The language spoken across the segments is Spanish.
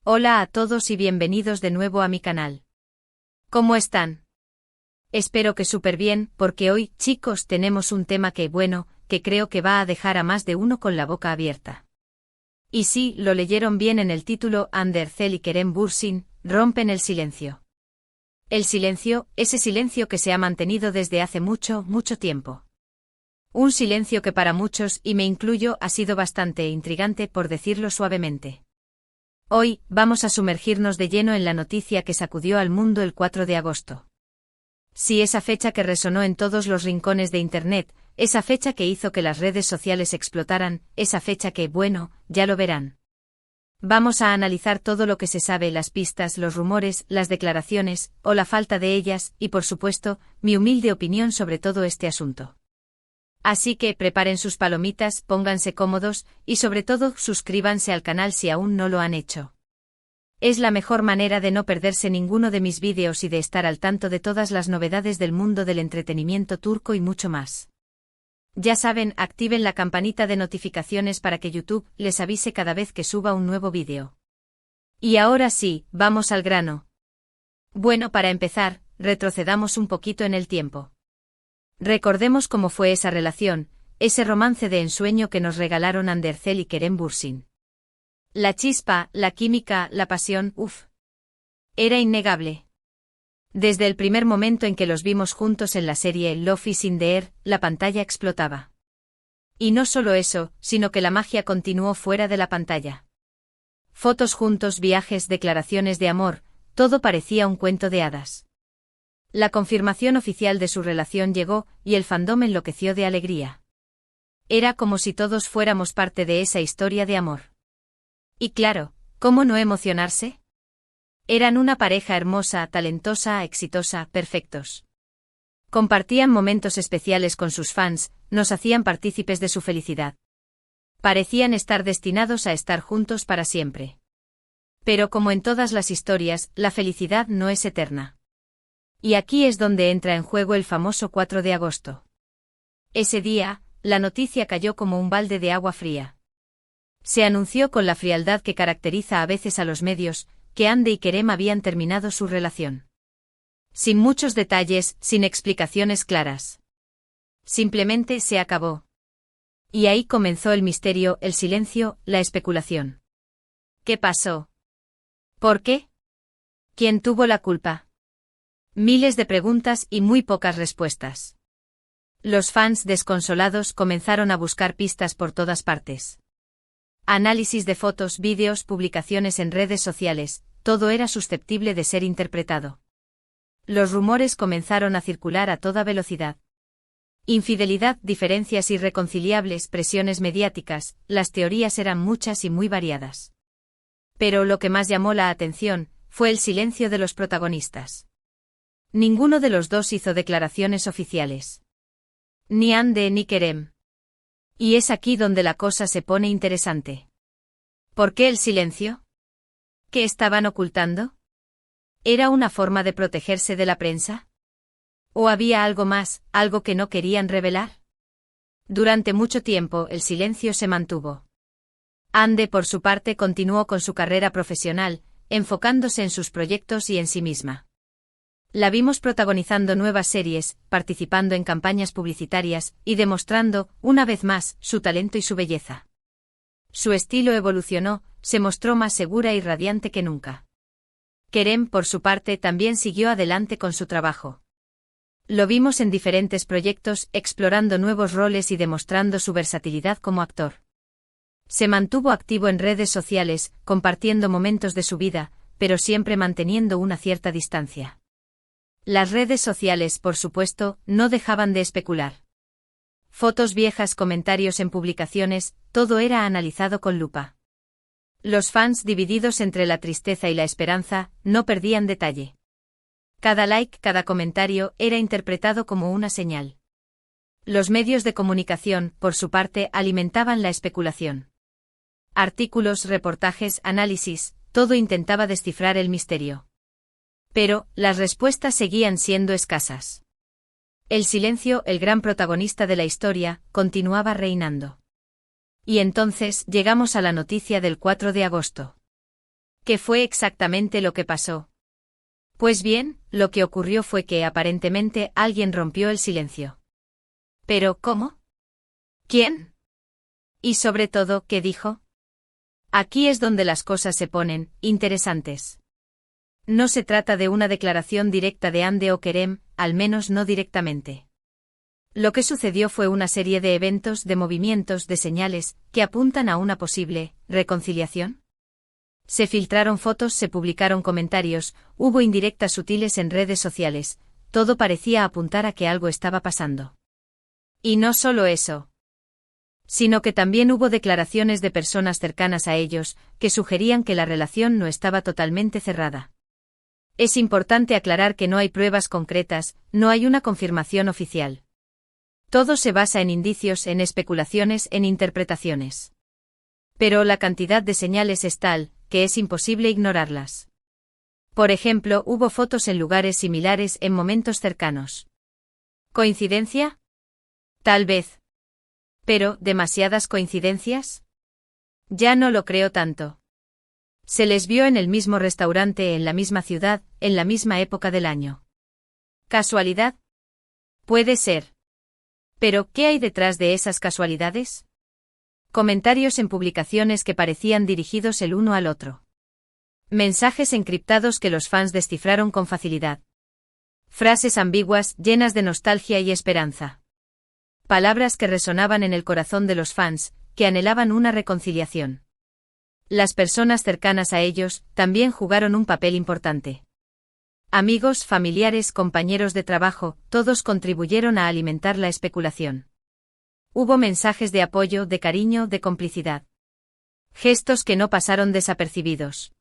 Hola a todos y bienvenidos de nuevo a mi canal. ¿Cómo están? Espero que súper bien, porque hoy, chicos, tenemos un tema que creo que va a dejar a más de uno con la boca abierta. Y sí, lo leyeron bien en el título. Hande Erçel y Kerem Bürsin, rompen el silencio. El silencio, ese silencio que se ha mantenido desde hace mucho, mucho tiempo. Un silencio que para muchos, y me incluyo, ha sido bastante intrigante, por decirlo suavemente. Hoy, vamos a sumergirnos de lleno en la noticia que sacudió al mundo el 4 de agosto. Sí, esa fecha que resonó en todos los rincones de Internet, esa fecha que hizo que las redes sociales explotaran, esa fecha que, bueno, ya lo verán. Vamos a analizar todo lo que se sabe, las pistas, los rumores, las declaraciones, o la falta de ellas, y por supuesto, mi humilde opinión sobre todo este asunto. Así que preparen sus palomitas, pónganse cómodos, y sobre todo suscríbanse al canal si aún no lo han hecho. Es la mejor manera de no perderse ninguno de mis vídeos y de estar al tanto de todas las novedades del mundo del entretenimiento turco y mucho más. Ya saben, activen la campanita de notificaciones para que YouTube les avise cada vez que suba un nuevo vídeo. Y ahora sí, vamos al grano. Bueno, para empezar, retrocedamos un poquito en el tiempo. Recordemos cómo fue esa relación, ese romance de ensueño que nos regalaron Hande Erçel y Kerem Bürsin. La chispa, la química, la pasión, era innegable. Desde el primer momento en que los vimos juntos en la serie Love is in the Air, la pantalla explotaba. Y no solo eso, sino que la magia continuó fuera de la pantalla. Fotos juntos, viajes, declaraciones de amor, todo parecía un cuento de hadas. La confirmación oficial de su relación llegó, y el fandom enloqueció de alegría. Era como si todos fuéramos parte de esa historia de amor. Y claro, ¿cómo no emocionarse? Eran una pareja hermosa, talentosa, exitosa, perfectos. Compartían momentos especiales con sus fans, nos hacían partícipes de su felicidad. Parecían estar destinados a estar juntos para siempre. Pero como en todas las historias, la felicidad no es eterna. Y aquí es donde entra en juego el famoso 4 de agosto. Ese día, la noticia cayó como un balde de agua fría. Se anunció con la frialdad que caracteriza a veces a los medios, que Hande y Kerem habían terminado su relación. Sin muchos detalles, sin explicaciones claras. Simplemente se acabó. Y ahí comenzó el misterio, el silencio, la especulación. ¿Qué pasó? ¿Por qué? ¿Quién tuvo la culpa? Miles de preguntas y muy pocas respuestas. Los fans desconsolados comenzaron a buscar pistas por todas partes. Análisis de fotos, vídeos, publicaciones en redes sociales, todo era susceptible de ser interpretado. Los rumores comenzaron a circular a toda velocidad. Infidelidad, diferencias irreconciliables, presiones mediáticas, las teorías eran muchas y muy variadas. Pero lo que más llamó la atención fue el silencio de los protagonistas. Ninguno de los dos hizo declaraciones oficiales. Ni Hande ni Kerem. Y es aquí donde la cosa se pone interesante. ¿Por qué el silencio? ¿Qué estaban ocultando? ¿Era una forma de protegerse de la prensa? ¿O había algo más, algo que no querían revelar? Durante mucho tiempo el silencio se mantuvo. Hande, por su parte, continuó con su carrera profesional, enfocándose en sus proyectos y en sí misma. La vimos protagonizando nuevas series, participando en campañas publicitarias, y demostrando, una vez más, su talento y su belleza. Su estilo evolucionó, se mostró más segura y radiante que nunca. Kerem, por su parte, también siguió adelante con su trabajo. Lo vimos en diferentes proyectos, explorando nuevos roles y demostrando su versatilidad como actor. Se mantuvo activo en redes sociales, compartiendo momentos de su vida, pero siempre manteniendo una cierta distancia. Las redes sociales, por supuesto, no dejaban de especular. Fotos viejas, comentarios en publicaciones, todo era analizado con lupa. Los fans, divididos entre la tristeza y la esperanza, no perdían detalle. Cada like, cada comentario, era interpretado como una señal. Los medios de comunicación, por su parte, alimentaban la especulación. Artículos, reportajes, análisis, todo intentaba descifrar el misterio. Pero, las respuestas seguían siendo escasas. El silencio, el gran protagonista de la historia, continuaba reinando. Y entonces llegamos a la noticia del 4 de agosto. ¿Qué fue exactamente lo que pasó? Pues bien, lo que ocurrió fue que aparentemente alguien rompió el silencio. ¿Pero cómo? ¿Quién? Y sobre todo, ¿qué dijo? Aquí es donde las cosas se ponen interesantes. No se trata de una declaración directa de Hande o Kerem, al menos no directamente. Lo que sucedió fue una serie de eventos, de movimientos, de señales, que apuntan a una posible reconciliación. Se filtraron fotos, se publicaron comentarios, hubo indirectas sutiles en redes sociales, todo parecía apuntar a que algo estaba pasando. Y no solo eso, sino que también hubo declaraciones de personas cercanas a ellos, que sugerían que la relación no estaba totalmente cerrada. Es importante aclarar que no hay pruebas concretas, no hay una confirmación oficial. Todo se basa en indicios, en especulaciones, en interpretaciones. Pero la cantidad de señales es tal, que es imposible ignorarlas. Por ejemplo, hubo fotos en lugares similares en momentos cercanos. ¿Coincidencia? Tal vez. Pero, ¿demasiadas coincidencias? Ya no lo creo tanto. Se les vio en el mismo restaurante en la misma ciudad, en la misma época del año. ¿Casualidad? Puede ser. Pero, ¿qué hay detrás de esas casualidades? Comentarios en publicaciones que parecían dirigidos el uno al otro. Mensajes encriptados que los fans descifraron con facilidad. Frases ambiguas, llenas de nostalgia y esperanza. Palabras que resonaban en el corazón de los fans, que anhelaban una reconciliación. Las personas cercanas a ellos también jugaron un papel importante. Amigos, familiares, compañeros de trabajo, todos contribuyeron a alimentar la especulación. Hubo mensajes de apoyo, de cariño, de complicidad. Gestos que no pasaron desapercibidos.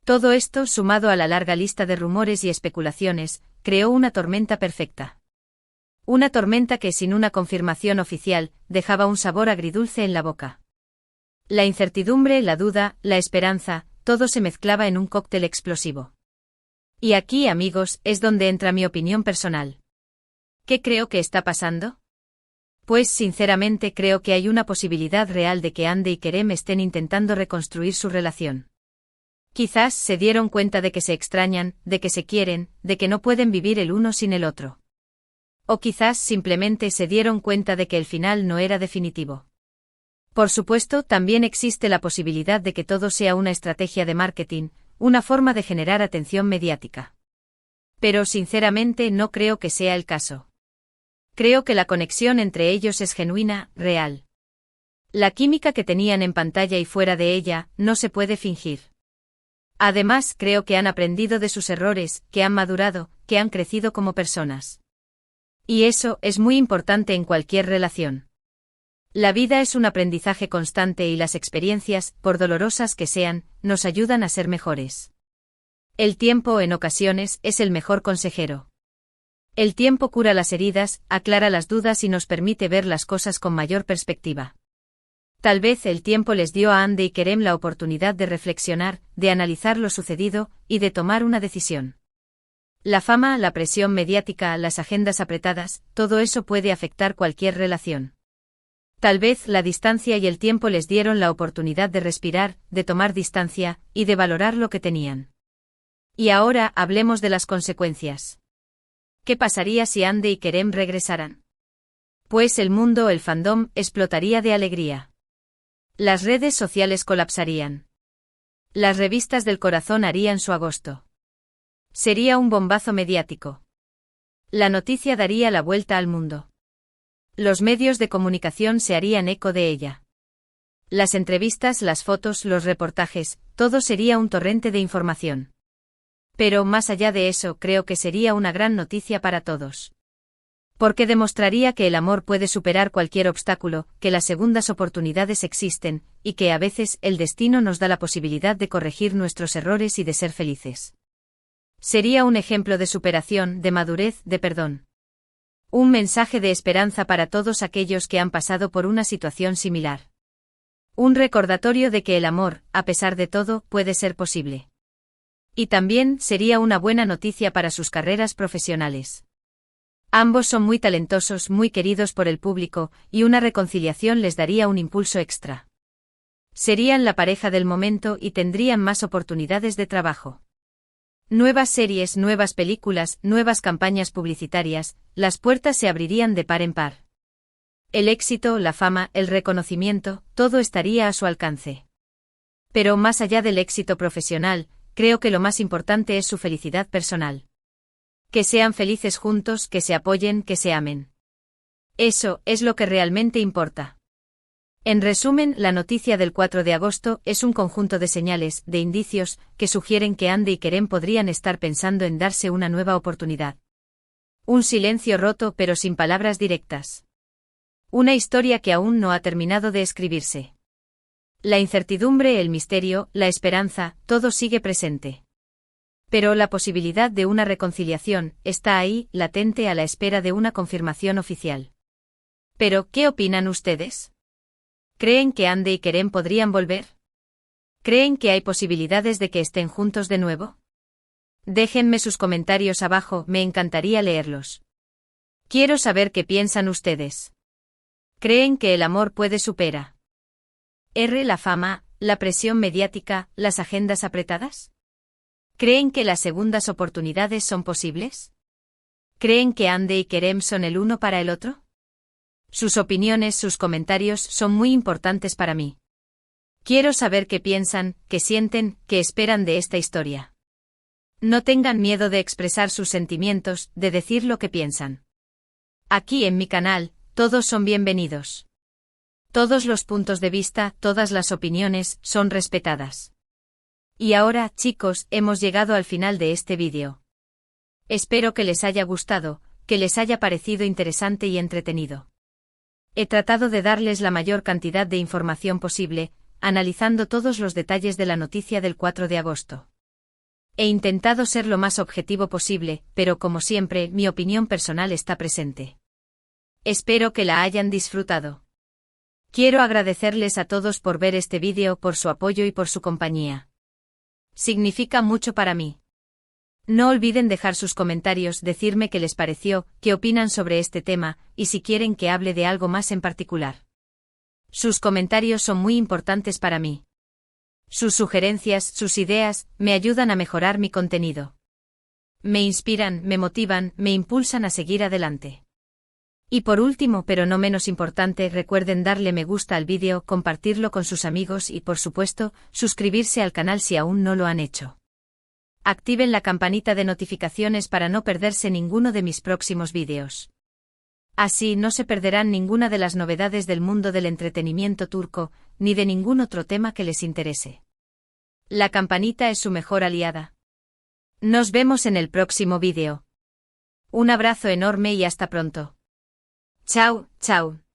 Todo esto, sumado a la larga lista de rumores y especulaciones, creó una tormenta perfecta. Una tormenta que, sin una confirmación oficial, dejaba un sabor agridulce en la boca. La incertidumbre, la duda, la esperanza, todo se mezclaba en un cóctel explosivo. Y aquí, amigos, es donde entra mi opinión personal. ¿Qué creo que está pasando? Pues sinceramente creo que hay una posibilidad real de que Hande y Kerem estén intentando reconstruir su relación. Quizás se dieron cuenta de que se extrañan, de que se quieren, de que no pueden vivir el uno sin el otro. O quizás simplemente se dieron cuenta de que el final no era definitivo. Por supuesto, también existe la posibilidad de que todo sea una estrategia de marketing, una forma de generar atención mediática. Pero sinceramente no creo que sea el caso. Creo que la conexión entre ellos es genuina, real. La química que tenían en pantalla y fuera de ella, no se puede fingir. Además, creo que han aprendido de sus errores, que han madurado, que han crecido como personas. Y eso es muy importante en cualquier relación. La vida es un aprendizaje constante y las experiencias, por dolorosas que sean, nos ayudan a ser mejores. El tiempo, en ocasiones, es el mejor consejero. El tiempo cura las heridas, aclara las dudas y nos permite ver las cosas con mayor perspectiva. Tal vez el tiempo les dio a Hande y Kerem la oportunidad de reflexionar, de analizar lo sucedido, y de tomar una decisión. La fama, la presión mediática, las agendas apretadas, todo eso puede afectar cualquier relación. Tal vez la distancia y el tiempo les dieron la oportunidad de respirar, de tomar distancia, y de valorar lo que tenían. Y ahora hablemos de las consecuencias. ¿Qué pasaría si Hande y Kerem regresaran? Pues el mundo, el fandom, explotaría de alegría. Las redes sociales colapsarían. Las revistas del corazón harían su agosto. Sería un bombazo mediático. La noticia daría la vuelta al mundo. Los medios de comunicación se harían eco de ella. Las entrevistas, las fotos, los reportajes, todo sería un torrente de información. Pero más allá de eso, creo que sería una gran noticia para todos. Porque demostraría que el amor puede superar cualquier obstáculo, que las segundas oportunidades existen, y que a veces el destino nos da la posibilidad de corregir nuestros errores y de ser felices. Sería un ejemplo de superación, de madurez, de perdón. Un mensaje de esperanza para todos aquellos que han pasado por una situación similar. Un recordatorio de que el amor, a pesar de todo, puede ser posible. Y también sería una buena noticia para sus carreras profesionales. Ambos son muy talentosos, muy queridos por el público, y una reconciliación les daría un impulso extra. Serían la pareja del momento y tendrían más oportunidades de trabajo. Nuevas series, nuevas películas, nuevas campañas publicitarias, las puertas se abrirían de par en par. El éxito, la fama, el reconocimiento, todo estaría a su alcance. Pero más allá del éxito profesional, creo que lo más importante es su felicidad personal. Que sean felices juntos, que se apoyen, que se amen. Eso es lo que realmente importa. En resumen, la noticia del 4 de agosto es un conjunto de señales, de indicios, que sugieren que Ande y Kerem podrían estar pensando en darse una nueva oportunidad. Un silencio roto pero sin palabras directas. Una historia que aún no ha terminado de escribirse. La incertidumbre, el misterio, la esperanza, todo sigue presente. Pero la posibilidad de una reconciliación está ahí, latente a la espera de una confirmación oficial. Pero, ¿qué opinan ustedes? ¿Creen que Ande y Kerem podrían volver? ¿Creen que hay posibilidades de que estén juntos de nuevo? Déjenme sus comentarios abajo, me encantaría leerlos. Quiero saber qué piensan ustedes. ¿Creen que el amor puede superar la fama, la presión mediática, las agendas apretadas? ¿Creen que las segundas oportunidades son posibles? ¿Creen que Ande y Kerem son el uno para el otro? Sus opiniones, sus comentarios son muy importantes para mí. Quiero saber qué piensan, qué sienten, qué esperan de esta historia. No tengan miedo de expresar sus sentimientos, de decir lo que piensan. Aquí en mi canal, todos son bienvenidos. Todos los puntos de vista, todas las opiniones, son respetadas. Y ahora, chicos, hemos llegado al final de este vídeo. Espero que les haya gustado, que les haya parecido interesante y entretenido. He tratado de darles la mayor cantidad de información posible, analizando todos los detalles de la noticia del 4 de agosto. He intentado ser lo más objetivo posible, pero como siempre, mi opinión personal está presente. Espero que la hayan disfrutado. Quiero agradecerles a todos por ver este vídeo, por su apoyo y por su compañía. Significa mucho para mí. No olviden dejar sus comentarios, decirme qué les pareció, qué opinan sobre este tema, y si quieren que hable de algo más en particular. Sus comentarios son muy importantes para mí. Sus sugerencias, sus ideas, me ayudan a mejorar mi contenido. Me inspiran, me motivan, me impulsan a seguir adelante. Y por último, pero no menos importante, recuerden darle me gusta al vídeo, compartirlo con sus amigos y, por supuesto, suscribirse al canal si aún no lo han hecho. Activen la campanita de notificaciones para no perderse ninguno de mis próximos vídeos. Así no se perderán ninguna de las novedades del mundo del entretenimiento turco, ni de ningún otro tema que les interese. La campanita es su mejor aliada. Nos vemos en el próximo vídeo. Un abrazo enorme y hasta pronto. Chao, chao.